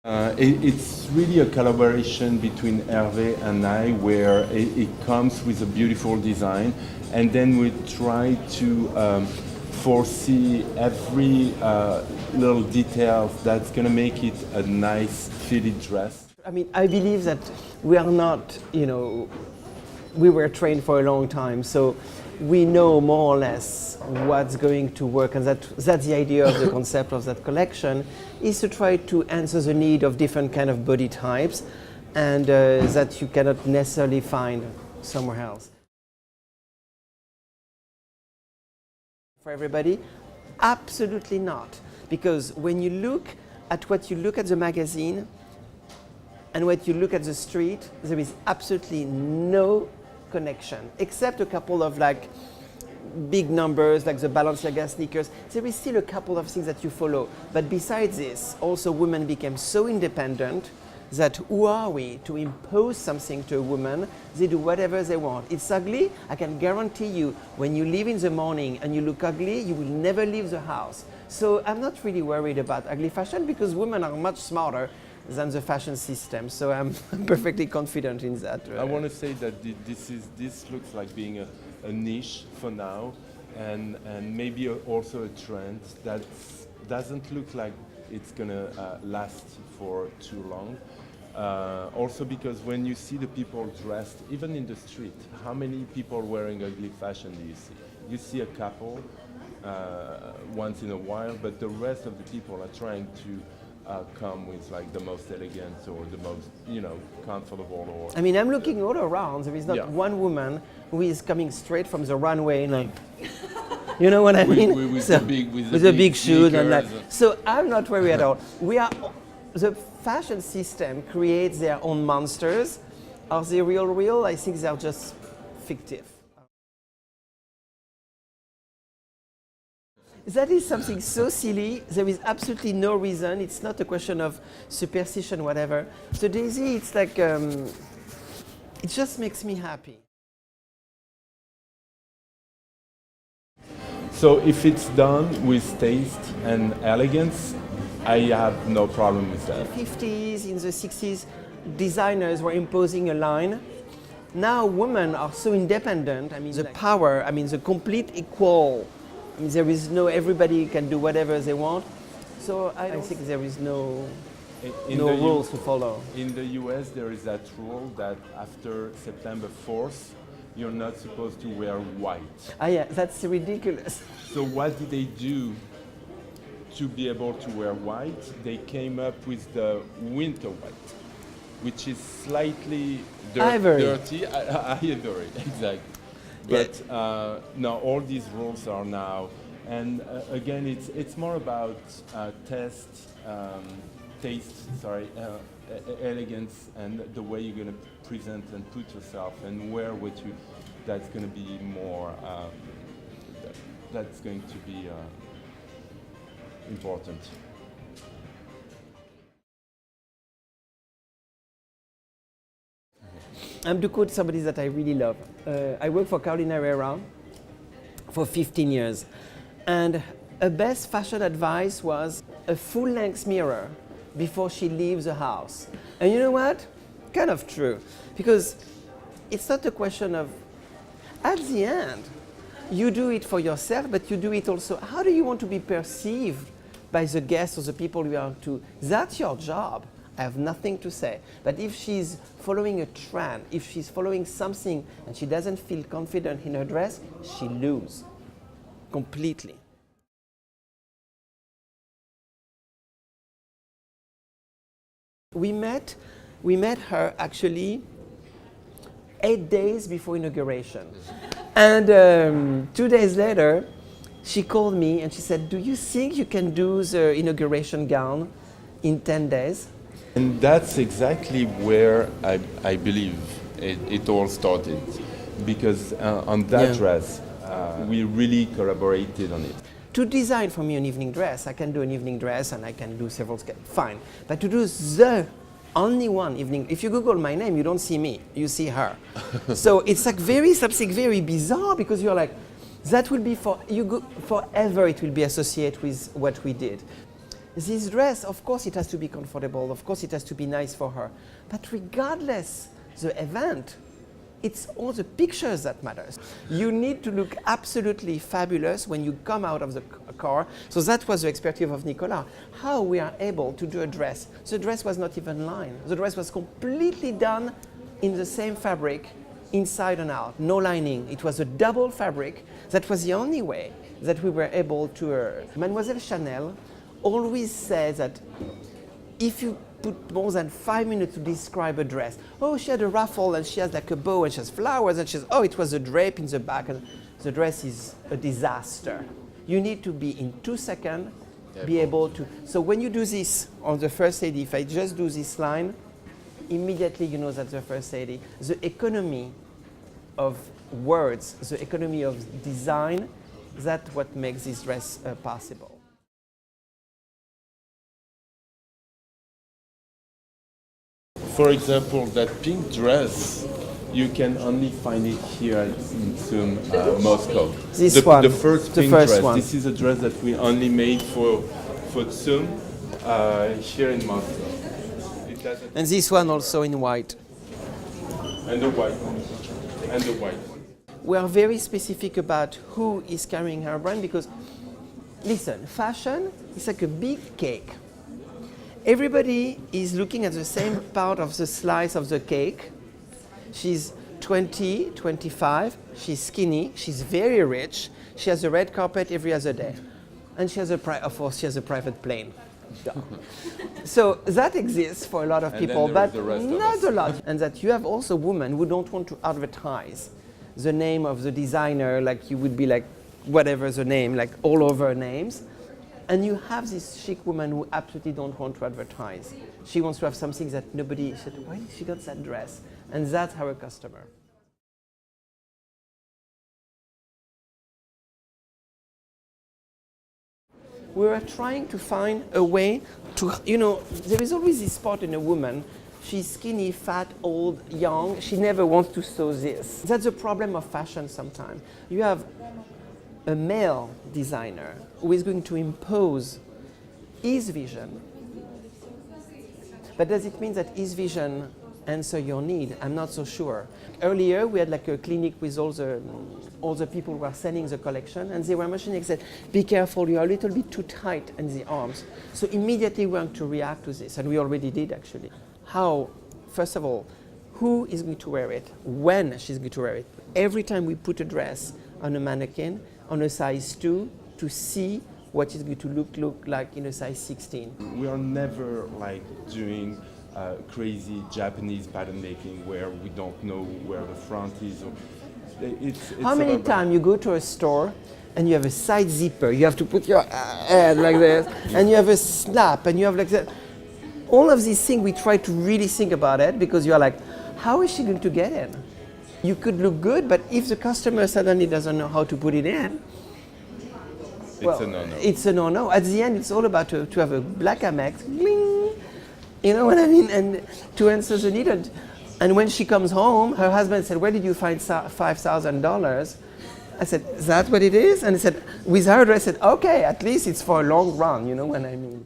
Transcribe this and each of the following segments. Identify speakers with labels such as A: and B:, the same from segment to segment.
A: It's really a collaboration between Herve and I, where it comes with a beautiful design, and then we try to foresee every little detail that's going to make it a nice fitted dress.
B: I mean, I believe that we are not, we were trained for a long time, so we know more or less what's going to work, and that's the idea of the concept of that collection, is to try to answer the need of different kind of body types, and that you cannot necessarily find somewhere else. For everybody? Absolutely not, because when you look at what you look at the magazine and what you look at the street, there is absolutely no connection, except a couple of big numbers like the Balenciaga sneakers. There is still a couple of things that you follow. But besides this, also women became so independent that who are we to impose something to a woman? They do whatever they want. It's ugly. I can guarantee you, when you leave in the morning and you look ugly, you will never leave the house. So I'm not really worried about ugly fashion, because women are much smarter than the fashion system. So I'm perfectly confident in that.
A: I want to say that this looks like being a niche for now, and maybe also a trend that doesn't look like it's gonna last for too long. Also because when you see the people dressed, even in the street, how many people wearing ugly fashion do you see? You see a couple once in a while, but the rest of the people are trying to come with the most elegant or the most, comfortable. Or
B: I mean, I'm looking all around. There is not one woman who is coming straight from the runway, you know what I mean?
A: With
B: the big shoes and that. So I'm not worried at all. The fashion system creates their own monsters. Are they real? I think they're just fictive. That is something so silly. There is absolutely no reason. It's not a question of superstition, whatever. So Daisy, it's like, it just makes me happy.
A: So if it's done with taste and elegance, I have no problem with that.
B: In the 50s, in the 60s, designers were imposing a line. Now women are so independent. I mean, the power, the complete equal. I mean, there is no, everybody can do whatever they want. So I think there is no rules to follow.
A: In the US, there is that rule that after September 4th, you're not supposed to wear white.
B: Ah yeah, that's ridiculous.
A: So what did they do to be able to wear white? They came up with the winter white, which is slightly dirty. Ivory, exactly. But no, all these rules are now, and again, it's more about taste, elegance, and the way you're going to present and put yourself and wear what you. That's going to be more. That's going to be important.
B: I'm to quote somebody that I really love. I worked for Carolina Herrera for 15 years. And her best fashion advice was a full-length mirror before she leaves the house. And you know what? Kind of true. Because it's not a question of, at the end, you do it for yourself, but you do it also. How do you want to be perceived by the guests or the people you are to? That's your job. I have nothing to say. But if she's following a trend, if she's following something and she doesn't feel confident in her dress, she loses completely. We met her actually 8 days before inauguration. And 2 days later, she called me and she said, "Do you think you can do the inauguration gown in 10 days?"
A: And that's exactly where I believe it all started, because on that dress, we really collaborated on it.
B: To design for me an evening dress, I can do an evening dress and I can do several sketches, fine. But to do the only one evening, if you Google my name, you don't see me, you see her. So it's like something very bizarre, because you're like, that will be forever, it will be associated with what we did. This dress, of course, it has to be comfortable. Of course, it has to be nice for her. But regardless the event, it's all the pictures that matters. You need to look absolutely fabulous when you come out of the car. So that was the expertise of Nicola. How we are able to do a dress. The dress was not even lined. The dress was completely done in the same fabric, inside and out, no lining. It was a double fabric. That was the only way that we were able to. Mademoiselle Chanel always says that if you put more than 5 minutes to describe a dress, oh, she had a ruffle and she has like a bow and she has flowers and she says, oh, it was a drape in the back and the dress is a disaster. You need to be in 2 seconds, be able to. So when you do this on the first AD, if I just do this line, immediately you know that's the first AD. The economy of words, the economy of design, that's what makes this dress possible.
A: For example, that pink dress, you can only find it here in ЦУМe, Moscow.
B: This one,
A: the first pink
B: first
A: dress.
B: one.
A: This is a dress that we only made for ЦУМe here in Moscow.
B: And this one also in white.
A: And the white one. And the white one.
B: We are very specific about who is carrying our brand because, listen, fashion is like a big cake. Everybody is looking at the same part of the slice of the cake. She's 20, 25, she's skinny, she's very rich, she has a red carpet every other day. And she has of course, she has a private plane. So that exists for a lot of people, but not a lot. And that you have also women who don't want to advertise the name of the designer, like you would be like, whatever the name, like all over names. And you have this chic woman who absolutely don't want to advertise. She wants to have something that nobody said, why did she got that dress? And that's our customer. We were trying to find a way to, there is always this spot in a woman. She's skinny, fat, old, young. She never wants to sew this. That's the problem of fashion sometimes. You have a male designer who is going to impose his vision. But does it mean that his vision answer your need? I'm not so sure. Earlier, we had like a clinic with all the people who are selling the collection, and they were mentioning, they said, be careful, you're a little bit too tight in the arms. So immediately we want to react to this, and we already did actually. How, first of all, who is going to wear it? When she's going to wear it? Every time we put a dress on a mannequin, on a size 2, to see what it's going to look like in a size 16.
A: We are never like doing crazy Japanese pattern making where we don't know where the front is. It's
B: how many times you go to a store and you have a side zipper, you have to put your head like this, and you have a snap, and you have like that. All of these things we try to really think about it because you're like, how is she going to get in? You could look good, but if the customer suddenly doesn't know how to put it in,
A: it's a no-no.
B: It's a no-no. At the end, it's all about to have a black Amex, bling, you know what I mean, and to answer the need. And when she comes home, her husband said, where did you find $5,000? I said, is that what it is? And he said, with her dress, I said, okay, at least it's for a long run, you know what I mean.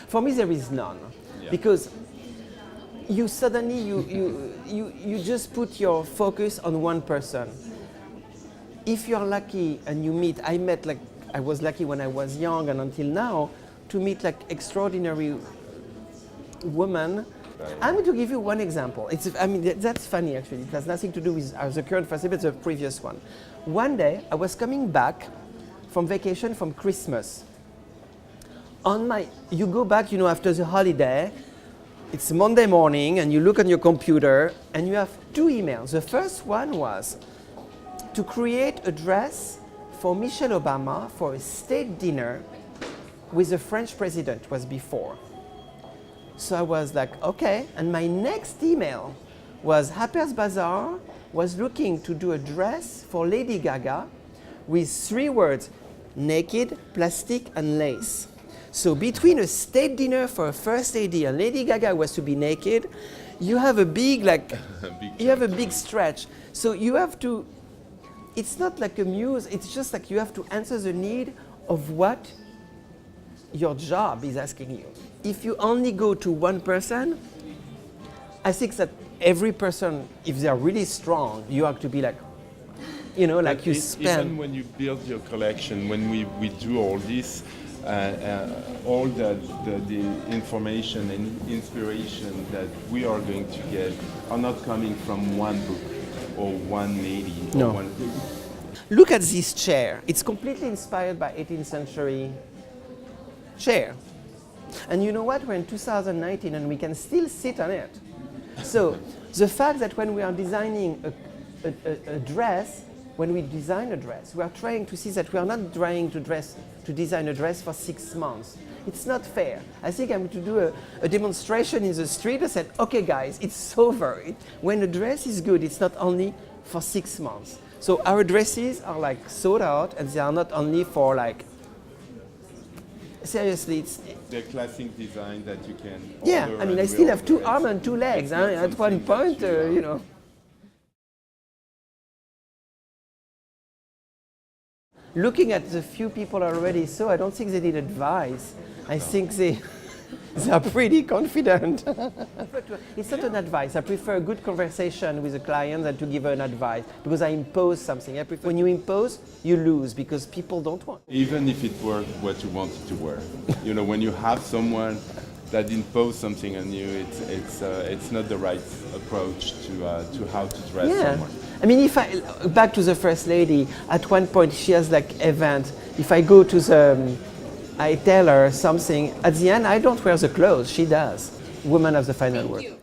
B: For me, there is none, because you suddenly, you just put your focus on one person. If you're lucky and you meet, I was lucky when I was young and until now, to meet like extraordinary women. I'm going to give you one example. That's funny actually. It has nothing to do with the current festival, it's the previous one. One day, I was coming back from vacation from Christmas. You go back, after the holiday, it's Monday morning, and you look on your computer, and you have 2 emails. The first one was to create a dress for Michelle Obama for a state dinner with the French president, was before. So I was like, okay. And my next email was Harper's Bazaar was looking to do a dress for Lady Gaga with 3 words, naked, plastic, and lace. So between a state dinner for a first AD and Lady Gaga was to be naked, you have a big, you have a big stretch. So you have to it's not like a muse, it's just like you have to answer the need of what your job is asking you. If you only go to one person, I think that every person, if they're really strong, you have to be like, you know, like you spend.
A: Even when you build your collection, when we do all this, all the information and inspiration that we are going to get are not coming from one book or one lady or
B: No.
A: one book.
B: Look at this chair. It's completely inspired by 18th century chair. And you know what? We're in 2019 and we can still sit on it. So the fact that when we are designing a dress, when we design a dress, we are trying to see that we are not trying to design a dress for 6 months. It's not fair. I think I'm going to do a demonstration in the street. I said, okay guys, it's over. When a dress is good, it's not only for 6 months. So our dresses are like sold out and they are not only for like, seriously, it's...
A: The classic design that you can
B: Yeah,
A: order
B: I mean,
A: and
B: I still have 2
A: reorder.
B: arms and 2 legs.
A: It's not
B: At one
A: something that
B: point, you know. Looking at the few people already, so I don't think they need advice. I think they are pretty confident. It's not an advice. I prefer a good conversation with a client than to give her an advice because I impose something. I prefer, when you impose, you lose because people don't want.
A: Even if it were what you wanted to wear. You know, when you have someone that imposes something on you, it's not the right approach to how to dress someone.
B: I mean, back to the first lady, at one point she has like event. If I go to I tell her something, at the end I don't wear the clothes, she does. Women have the final word.